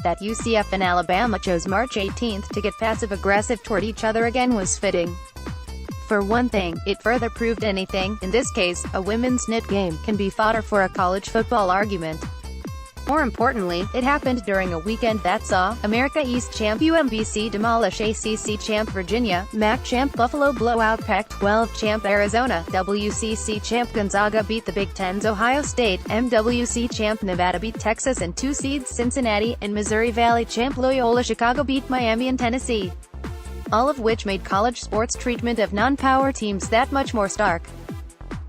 That UCF and Alabama chose March 18 to get passive-aggressive toward each other again was fitting. For one thing, it further proved anything, in this case, a women's knit game, can be fodder for a college football argument. More importantly, it happened during a weekend that saw America East champ UMBC demolish ACC champ Virginia, MAC champ Buffalo blow out Pac-12 champ Arizona, WCC champ Gonzaga beat the Big Ten's Ohio State, MWC champ Nevada beat Texas, and 2 seeds Cincinnati, and Missouri Valley champ Loyola Chicago beat Miami and Tennessee. All of which made college sports treatment of non-power teams that much more stark.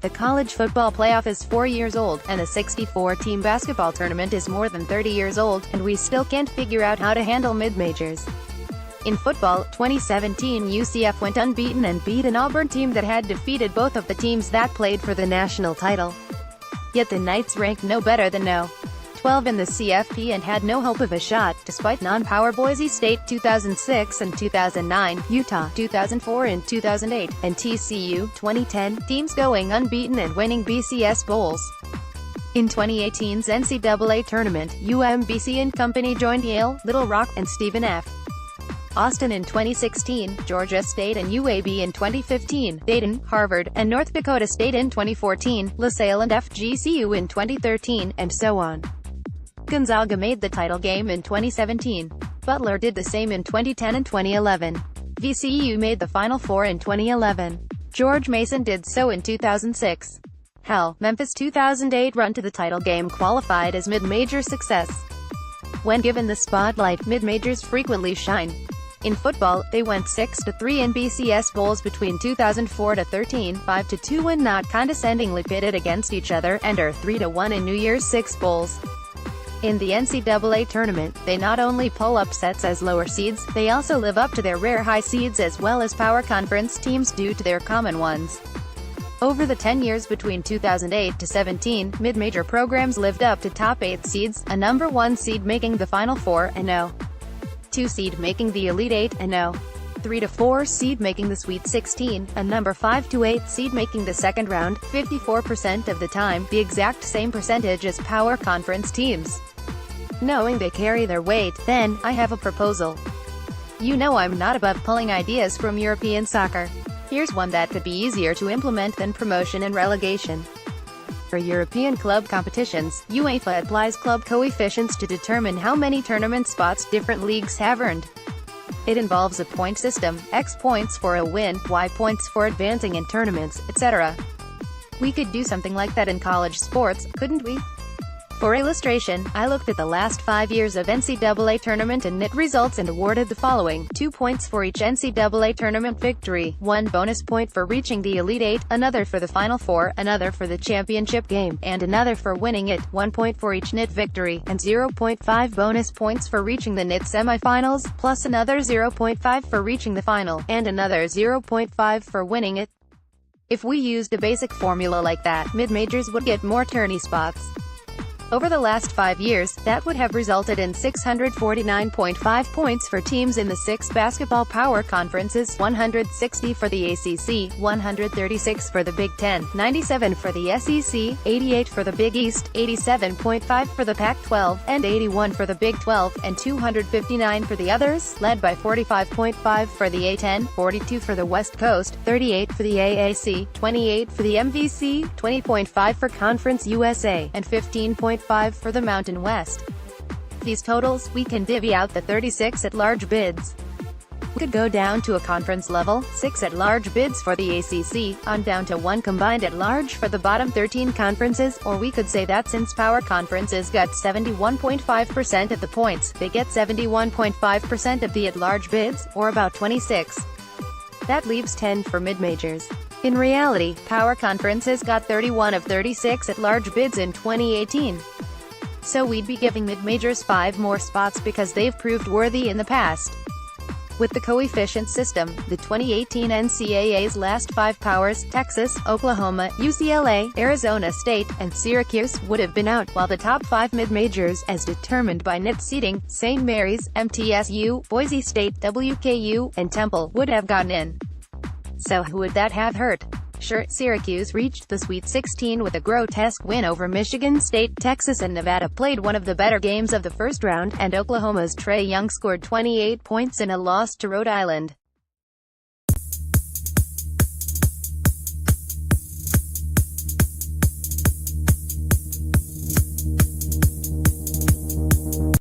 The college football playoff is 4 years old, and the 64-team basketball tournament is more than 30 years old, and we still can't figure out how to handle mid-majors. In football, 2017 UCF went unbeaten and beat an Auburn team that had defeated both of the teams that played for the national title. Yet the Knights ranked no better than no. 12 in the CFP and had no hope of a shot, despite non-power Boise State 2006 and 2009, Utah 2004 and 2008, and TCU 2010, teams going unbeaten and winning BCS bowls. In 2018's NCAA tournament, UMBC and company joined Yale, Little Rock, and Stephen F. Austin in 2016, Georgia State and UAB in 2015, Dayton, Harvard, and North Dakota State in 2014, LaSalle and FGCU in 2013, and so on. Gonzaga made the title game in 2017. Butler did the same in 2010 and 2011. VCU made the Final Four in 2011. George Mason did so in 2006. Hell, Memphis' 2008 run to the title game qualified as mid-major success. When given the spotlight, mid-majors frequently shine. In football, they went 6-3 in BCS bowls between 2004-13, 5-2 when not condescendingly pitted against each other, and are 3-1 in New Year's Six bowls. In the NCAA tournament, they not only pull upsets as lower seeds, they also live up to their rare high seeds as well as power conference teams due to their common ones. Over the 10 years between 2008-17, mid-major programs lived up to top 8 seeds, a number 1 seed making the Final Four, and no. 2 seed making the Elite 8, and no. 3-4 seed making the Sweet 16, a number 5-8 seed making the second round, 54% of the time, the exact same percentage as power conference teams. Knowing they carry their weight, then, I have a proposal. You know I'm not above pulling ideas from European soccer. Here's one that could be easier to implement than promotion and relegation. For European club competitions, UEFA applies club coefficients to determine how many tournament spots different leagues have earned. It involves a point system, X points for a win, Y points for advancing in tournaments, etc. We could do something like that in college sports, couldn't we? For illustration, I looked at the last 5 years of NCAA tournament and knit results and awarded the following: 2 points for each NCAA tournament victory, 1 bonus point for reaching the Elite 8, another for the Final Four, another for the championship game, and another for winning it, 1 point for each knit victory, and 0.5 bonus points for reaching the knit semifinals, plus another 0.5 for reaching the final, and another 0.5 for winning it. If we used a basic formula like that, mid-majors would get more tourney spots. Over the last 5 years, that would have resulted in 649.5 points for teams in the 6 basketball power conferences, 160 for the ACC, 136 for the Big Ten, 97 for the SEC, 88 for the Big East, 87.5 for the Pac-12, and 81 for the Big 12, and 259 for the others, led by 45.5 for the A-10, 42 for the West Coast, 38 for the AAC, 28 for the MVC, 20.5 for Conference USA, and 15.5 for the Mountain West. These totals, we can divvy out the 36 at-large bids. We could go down to a conference level, 6 at-large bids for the ACC, on down to 1 combined at-large for the bottom 13 conferences, or we could say that since power conferences got 71.5% of the points, they get 71.5% of the at-large bids, or about 26. That leaves 10 for mid-majors. In reality, power conferences got 31 of 36 at-large bids in 2018. So we'd be giving mid-majors 5 more spots because they've proved worthy in the past. With the coefficient system, the 2018 NCAA's last 5 powers, Texas, Oklahoma, UCLA, Arizona State, and Syracuse, would have been out, while the top 5 mid-majors, as determined by knit seeding, St. Mary's, MTSU, Boise State, WKU, and Temple, would have gotten in. So who would that have hurt? Sure, Syracuse reached the Sweet 16 with a grotesque win over Michigan State. Texas and Nevada played one of the better games of the first round, and Oklahoma's Trae Young scored 28 points in a loss to Rhode Island.